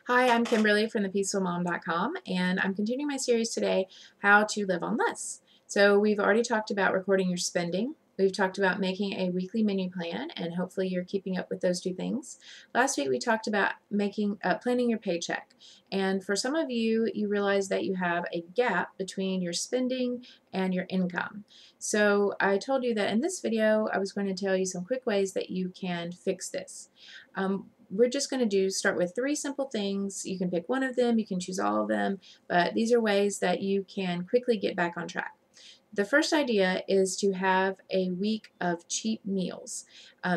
Hi, I'm Kimberly from thepeacefulmom.com, and I'm continuing my series today, How to Live on Less. So we've already talked about recording your spending. We've talked about making a weekly menu plan, and hopefully you're keeping up with those two things. Last week we talked about planning your paycheck, and for some of you, you realize that you have a gap between your spending and your income. So I told you that in this video I was going to tell you some quick ways that you can fix this. We're just going to start with three simple things. You can pick one of them, you can choose all of them, but these are ways that you can quickly get back on track. The first idea is to have a week of cheap meals.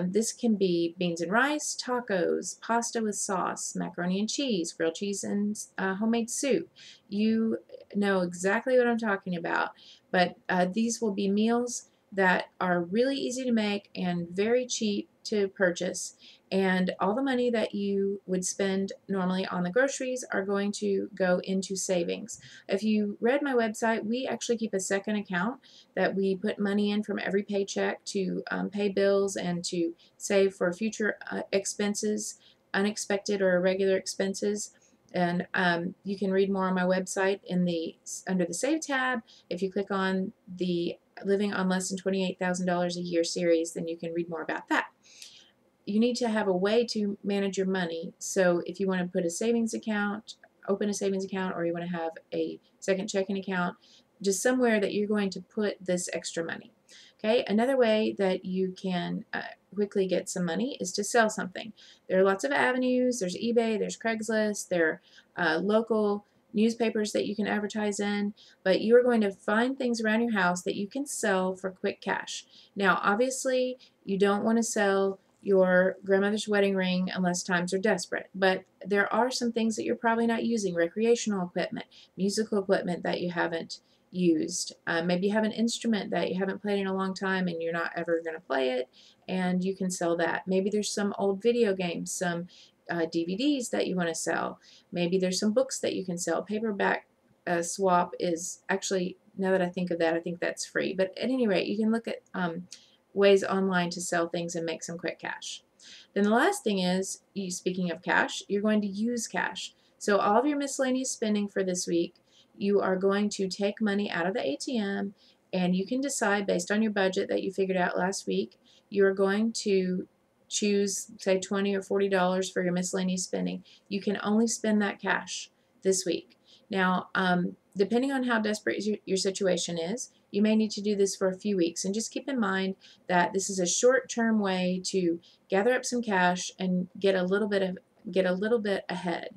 This can be beans and rice, tacos, pasta with sauce, macaroni and cheese, grilled cheese and homemade soup. You know exactly what I'm talking about, but these will be meals that are really easy to make and very cheap to purchase, and all the money that you would spend normally on the groceries are going to go into savings. If you read my website, we actually keep a second account that we put money in from every paycheck to pay bills and to save for future expenses, unexpected or irregular expenses. And you can read more on my website under the Save tab. If you click on the Living on Less than $28,000 a Year series, then you can read more about that. You need to have a way to manage your money. So if you want to put a savings account, open a savings account, or you want to have a second checking account, just somewhere that you're going to put this extra money. Okay, another way that you can quickly get some money is to sell something. There are lots of avenues. There's eBay, there's Craigslist, there are local newspapers that you can advertise in, but you are going to find things around your house that you can sell for quick cash. Now, obviously, you don't want to sell your grandmother's wedding ring unless times are desperate. But there are some things that you're probably not using, recreational equipment, musical equipment that you haven't used. Maybe you have an instrument that you haven't played in a long time and you're not ever going to play it, and you can sell that. Maybe there's some old video games, some DVDs that you want to sell. Maybe there's some books that you can sell. Paperback swap is actually, now that I think of that, I think that's free. But at any rate, you can look at ways online to sell things and make some quick cash. Then the last thing is, speaking of cash, you're going to use cash. So all of your miscellaneous spending for this week, you are going to take money out of the ATM, and you can decide based on your budget that you figured out last week, you're going to choose, say, $20 or $40 for your miscellaneous spending. You can only spend that cash this week. Now, depending on how desperate your situation is, you may need to do this for a few weeks, and just keep in mind that this is a short-term way to gather up some cash and get a little bit ahead.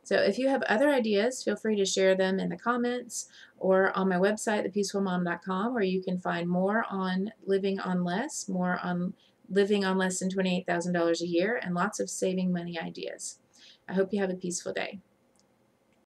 So if you have other ideas, feel free to share them in the comments or on my website, thepeacefulmom.com, where you can find more on living on less, more on living on less than $28,000 a year, and lots of saving money ideas. I hope you have a peaceful day.